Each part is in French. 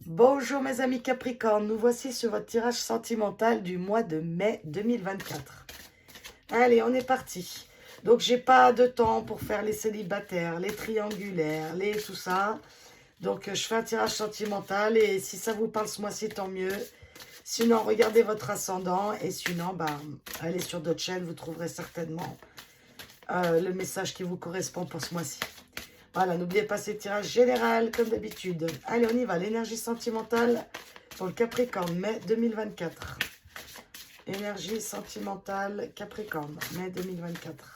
Bonjour mes amis Capricorne, nous voici sur votre tirage sentimental du mois de mai 2024. Allez, on est parti. Donc j'ai pas de temps pour faire les célibataires, les triangulaires, les tout ça. Donc je fais un tirage sentimental et si ça vous parle ce mois-ci, tant mieux. Sinon, regardez votre ascendant et sinon, bah, allez sur d'autres chaînes, vous trouverez certainement le message qui vous correspond pour ce mois-ci. Voilà, n'oubliez pas ces tirages général comme d'habitude. Allez, on y va. L'énergie sentimentale pour le Capricorne, mai 2024. Énergie sentimentale Capricorne, mai 2024.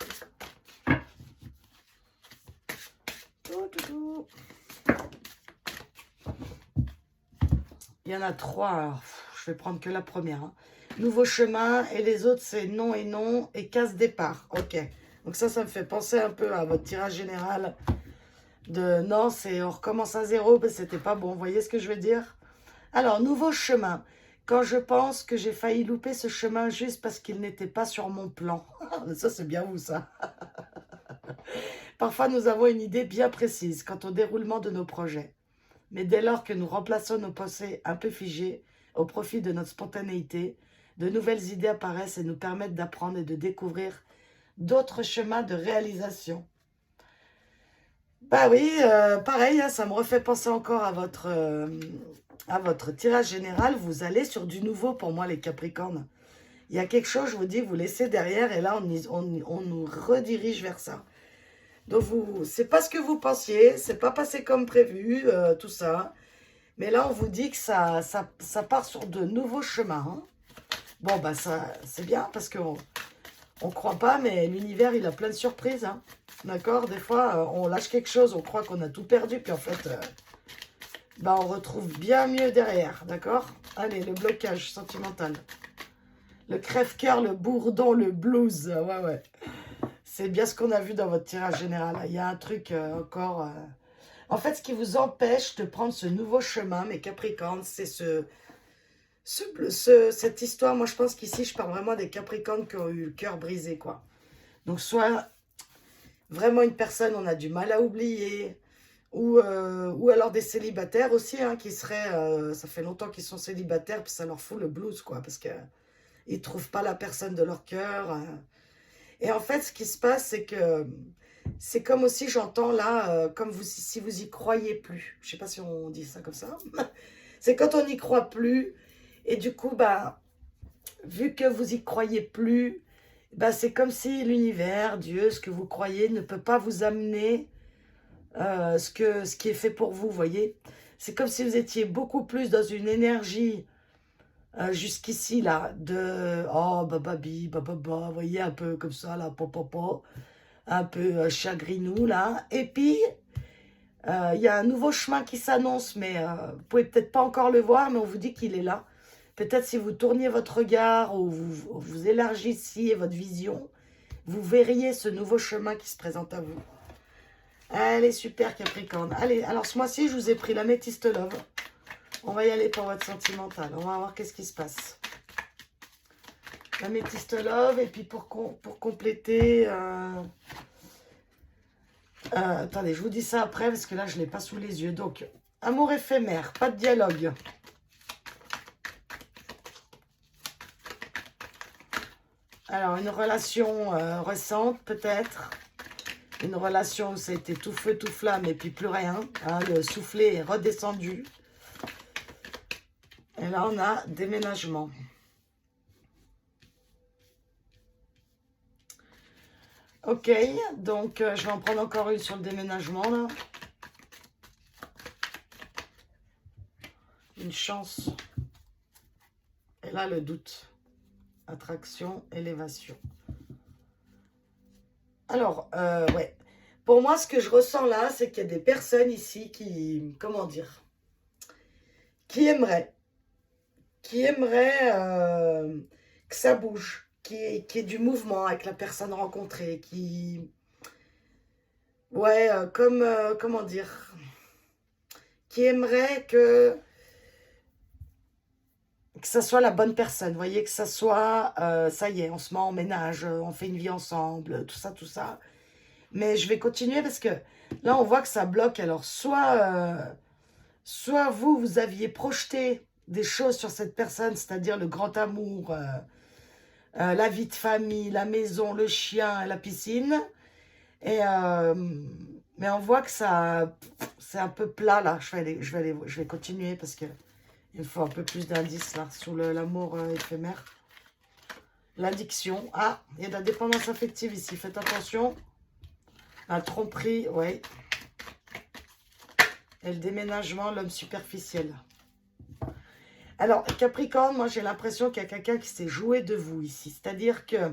Il y en a trois, alors je vais prendre que la première. Hein. Nouveau chemin et les autres c'est non et non et casse départ. Ok, donc ça me fait penser un peu à votre tirage général de non, c'est on recommence à zéro, mais c'était pas bon. Vous voyez ce que je veux dire? Alors, nouveau chemin. Quand je pense que j'ai failli louper ce chemin juste parce qu'il n'était pas sur mon plan. Ça, c'est bien vous, ça. Parfois, nous avons une idée bien précise quant au déroulement de nos projets. Mais dès lors que nous remplaçons nos pensées un peu figées au profit de notre spontanéité, de nouvelles idées apparaissent et nous permettent d'apprendre et de découvrir d'autres chemins de réalisation. Bah oui, pareil, hein, ça me refait penser encore à votre tirage général. Vous allez sur du nouveau pour moi, les Capricornes. Il y a quelque chose, je vous dis, vous laissez derrière et là, on nous redirige vers ça. Donc, c'est pas ce que vous pensiez, c'est pas passé comme prévu, tout ça. Mais là, on vous dit que ça part sur de nouveaux chemins. Hein. Bon, bah ça, c'est bien parce qu'on ne croit pas, mais l'univers, il a plein de surprises. Hein. D'accord? Des fois, on lâche quelque chose, on croit qu'on a tout perdu, puis en fait, bah, on retrouve bien mieux derrière. D'accord? Allez, le blocage sentimental. Le crève-cœur, le bourdon, le blues. Ouais, ouais. C'est bien ce qu'on a vu dans votre tirage général. Il y a un truc encore... En fait, ce qui vous empêche de prendre ce nouveau chemin, mes Capricornes, c'est cette histoire. Moi, je pense qu'ici, je parle vraiment des Capricornes qui ont eu le cœur brisé, quoi. Donc, soit... Vraiment une personne, on a du mal à oublier. Ou alors des célibataires aussi, hein, qui seraient... ça fait longtemps qu'ils sont célibataires, puis ça leur fout le blues, quoi. Parce qu'ils ne trouvent pas la personne de leur cœur. Et en fait, ce qui se passe, c'est que... C'est comme aussi, j'entends là, comme vous, si vous y croyez plus. Je ne sais pas si on dit ça comme ça. C'est quand on n'y croit plus. Et du coup, bah, vu que vous y croyez plus... Ben, c'est comme si l'univers, Dieu, ce que vous croyez ne peut pas vous amener ce qui est fait pour vous, voyez. C'est comme si vous étiez beaucoup plus dans une énergie jusqu'ici, là, de oh, bababi, bababa, vous voyez, un peu comme ça, là, popopo, un peu chagrinou, là. Et puis, il y a un nouveau chemin qui s'annonce, mais vous pouvez peut-être pas encore le voir, mais on vous dit qu'il est là. Peut-être si vous tourniez votre regard ou vous élargissiez votre vision, vous verriez ce nouveau chemin qui se présente à vous. Allez, super Capricorne. Allez, alors ce mois-ci, je vous ai pris l'améthyste love. On va y aller pour votre sentimental. On va voir qu'est-ce qui se passe. L'améthyste love. Et puis pour compléter... attendez, je vous dis ça après parce que là, je ne l'ai pas sous les yeux. Donc, amour éphémère, pas de dialogue. Alors, une relation récente, peut-être. Une relation où ça a été tout feu, tout flamme, et puis plus rien. Hein, le soufflet est redescendu. Et là, on a déménagement. Ok, donc je vais en prendre encore une sur le déménagement, là. Une chance. Et là, le doute. Attraction, élévation. Alors, ouais. Pour moi, ce que je ressens là, c'est qu'il y a des personnes ici qui, comment dire, qui aimeraient que ça bouge, qui ait du mouvement avec la personne rencontrée, qui, ouais, comment dire, qui aimerait que ça soit la bonne personne, vous voyez, que ça soit, ça y est, on se met en ménage, on fait une vie ensemble, tout ça, tout ça. Mais je vais continuer parce que là, on voit que ça bloque. Alors, soit soit vous, vous aviez projeté des choses sur cette personne, c'est-à-dire le grand amour, la vie de famille, la maison, le chien, la piscine. Et, mais on voit que ça, c'est un peu plat là. Je vais continuer parce que il me faut un peu plus d'indices là sur l'amour éphémère. L'addiction. Ah, il y a de la dépendance affective ici. Faites attention. La tromperie, oui. Et le déménagement, l'homme superficiel. Alors, Capricorne, moi j'ai l'impression qu'il y a quelqu'un qui s'est joué de vous ici. C'est-à-dire que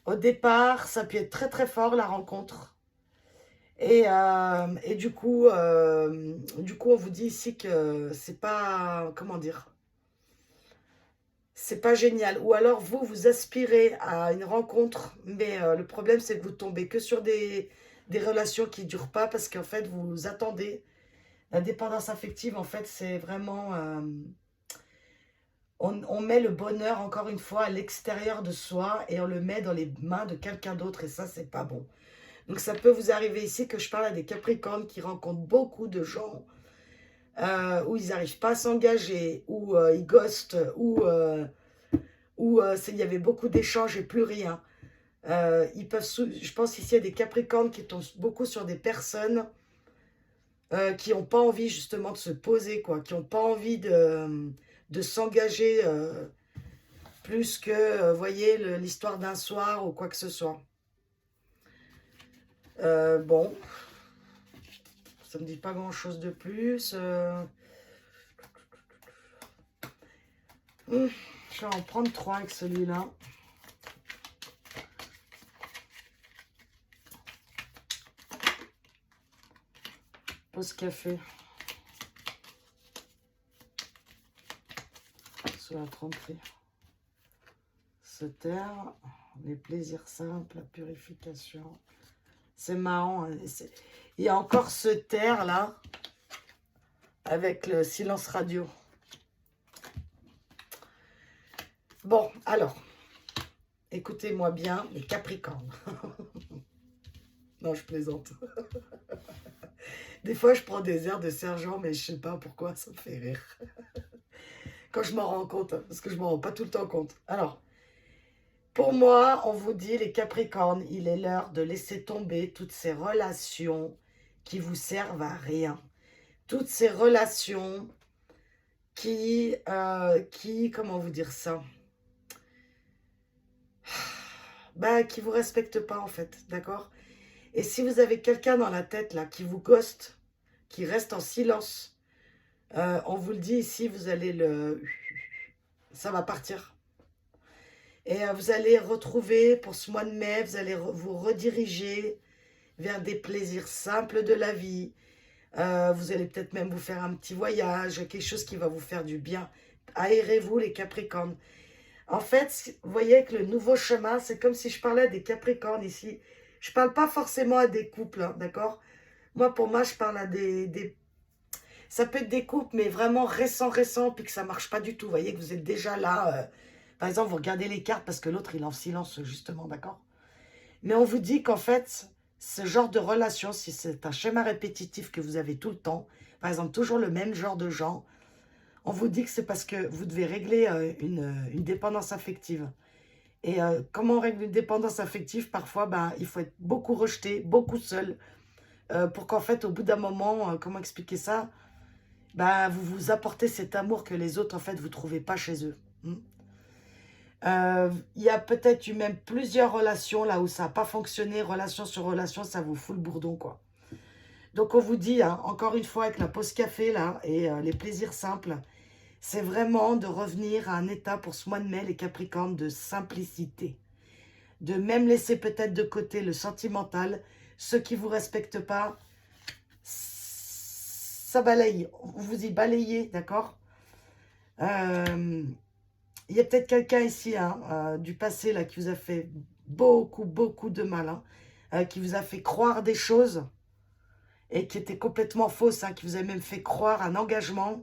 au départ, ça peut être très très fort la rencontre. Et du coup, on vous dit ici que c'est pas, comment dire, c'est pas génial. Ou alors vous, vous aspirez à une rencontre, mais le problème c'est que vous tombez que sur des relations qui ne durent pas parce qu'en fait vous attendez. La dépendance affective, en fait, c'est vraiment... on met le bonheur, encore une fois, à l'extérieur de soi et on le met dans les mains de quelqu'un d'autre et ça, c'est pas bon. Donc ça peut vous arriver ici que je parle à des Capricornes qui rencontrent beaucoup de gens où ils n'arrivent pas à s'engager, où ils ghostent, où il y avait beaucoup d'échanges et plus rien. Ils peuvent, je pense ici à des Capricornes qui tombent beaucoup sur des personnes qui n'ont pas envie justement de se poser, quoi, qui n'ont pas envie de s'engager plus que, vous voyez, l'histoire d'un soir ou quoi que ce soit. Bon, ça ne me dit pas grand-chose de plus. Je vais en prendre 3 avec celui-là. Pause café. Sur la tromperie. Se taire, les plaisirs simples, la purification. C'est marrant. Hein, il y a encore se taire là, avec le silence radio. Bon, alors, écoutez-moi bien, les Capricornes. Non, je plaisante. Des fois, je prends des airs de sergent, mais je sais pas pourquoi, ça me fait rire. Quand je m'en rends compte, hein, parce que je m'en rends pas tout le temps compte. Alors, pour moi, on vous dit, les Capricornes, il est l'heure de laisser tomber toutes ces relations qui vous servent à rien. Toutes ces relations qui comment vous dire ça, bah, qui vous respectent pas en fait, d'accord? Et si vous avez quelqu'un dans la tête là qui vous ghoste, qui reste en silence, on vous le dit ici, vous allez ça va partir. Et vous allez retrouver pour ce mois de mai, vous allez vous rediriger vers des plaisirs simples de la vie. Vous allez peut-être même vous faire un petit voyage, quelque chose qui va vous faire du bien. Aérez-vous les Capricornes. En fait, vous voyez que le nouveau chemin, c'est comme si je parlais à des Capricornes ici. Je ne parle pas forcément à des couples, hein, d'accord? Moi, pour moi, je parle à des... Ça peut être des couples, mais vraiment récents, puis que ça ne marche pas du tout. Vous voyez que vous êtes déjà là. Par exemple, vous regardez les cartes parce que l'autre, il est en silence, justement, d'accord? Mais on vous dit qu'en fait, ce genre de relation, si c'est un schéma répétitif que vous avez tout le temps, par exemple, toujours le même genre de gens, on vous dit que c'est parce que vous devez régler une dépendance affective. Et comment on règle une dépendance affective? Parfois, ben, il faut être beaucoup rejeté, beaucoup seul, pour qu'en fait, au bout d'un moment, comment expliquer ça? Ben, vous vous apportez cet amour que les autres, en fait, vous ne trouvez pas chez eux. Il y a peut-être eu même plusieurs relations là où ça n'a pas fonctionné, relation sur relation, ça vous fout le bourdon, quoi. Donc, on vous dit, hein, encore une fois, avec la pause café, là, et les plaisirs simples, c'est vraiment de revenir à un état pour ce mois de mai, les Capricornes, de simplicité. De même laisser peut-être de côté le sentimental. Ceux qui ne vous respectent pas, ça balaye. Vous y balayez, d'accord? Il y a peut-être quelqu'un ici, hein, du passé, là, qui vous a fait beaucoup de mal, hein, qui vous a fait croire des choses et qui étaient complètement fausses, hein, qui vous a même fait croire un engagement.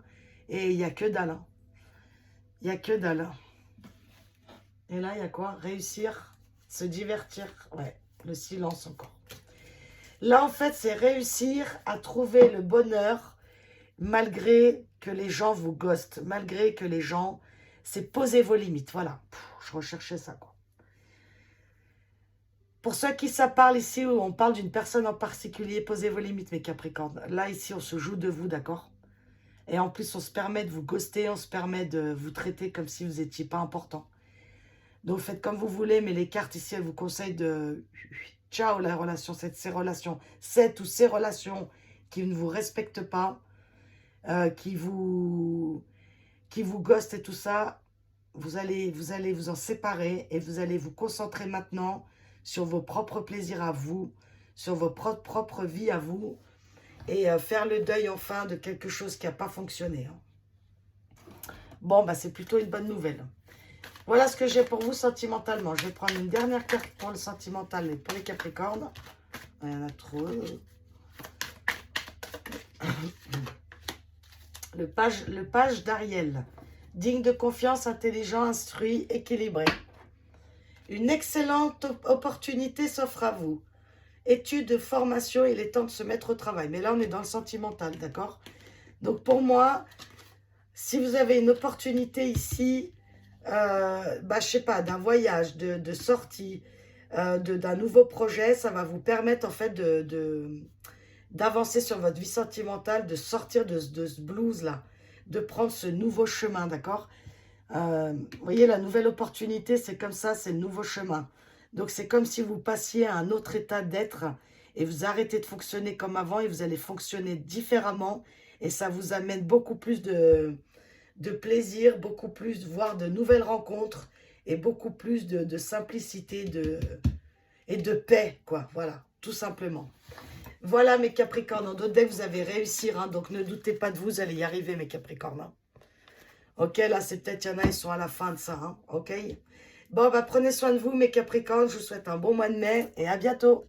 Et il n'y a que dalle. Hein. Il n'y a que dalle. Et là, il y a quoi? Réussir, se divertir. Ouais, le silence encore. Là, en fait, c'est réussir à trouver le bonheur malgré que les gens vous ghostent, malgré que les gens... C'est poser vos limites, voilà. Je recherchais ça, quoi. Pour ceux qui ça parle ici, où on parle d'une personne en particulier, posez vos limites, mes Capricornes. Là, ici, on se joue de vous, d'accord? Et en plus, on se permet de vous ghoster, on se permet de vous traiter comme si vous n'étiez pas important. Donc, faites comme vous voulez, mais les cartes ici, elles vous conseillent de... Ciao, la relation, ces relations. Cette ou ces relations qui ne vous respectent pas, qui vous ghostent et tout ça, vous allez vous en séparer et vous allez vous concentrer maintenant sur vos propres plaisirs à vous, sur vos propres vies à vous et faire le deuil enfin de quelque chose qui n'a pas fonctionné. Hein. Bon, bah c'est plutôt une bonne nouvelle. Voilà ce que j'ai pour vous sentimentalement. Je vais prendre une dernière carte pour le sentimental et pour les Capricornes. Il y en a trop. Le page d'Ariel. Digne de confiance, intelligent, instruit, équilibré. Une excellente opportunité s'offre à vous. Études, formation, il est temps de se mettre au travail. Mais là, on est dans le sentimental, d'accord? Donc, pour moi, si vous avez une opportunité ici, je sais pas, d'un voyage, de sortie, d'un nouveau projet, ça va vous permettre, en fait, d'avancer sur votre vie sentimentale, de sortir de ce blues-là, de prendre ce nouveau chemin, d'accord? Vous voyez, la nouvelle opportunité, c'est comme ça, c'est le nouveau chemin. Donc, c'est comme si vous passiez à un autre état d'être et vous arrêtez de fonctionner comme avant et vous allez fonctionner différemment et ça vous amène beaucoup plus de plaisir, beaucoup plus, voire de nouvelles rencontres et beaucoup plus de simplicité et de paix, quoi. Voilà, tout simplement. Voilà, mes Capricornes. En d'autres decks, vous allez réussir, hein, donc ne doutez pas de vous, vous allez y arriver, mes Capricornes. Hein. Ok, là, c'est peut-être, il y en a, ils sont à la fin de ça. Hein, ok. Bon, bah, prenez soin de vous, mes Capricornes. Je vous souhaite un bon mois de mai et à bientôt.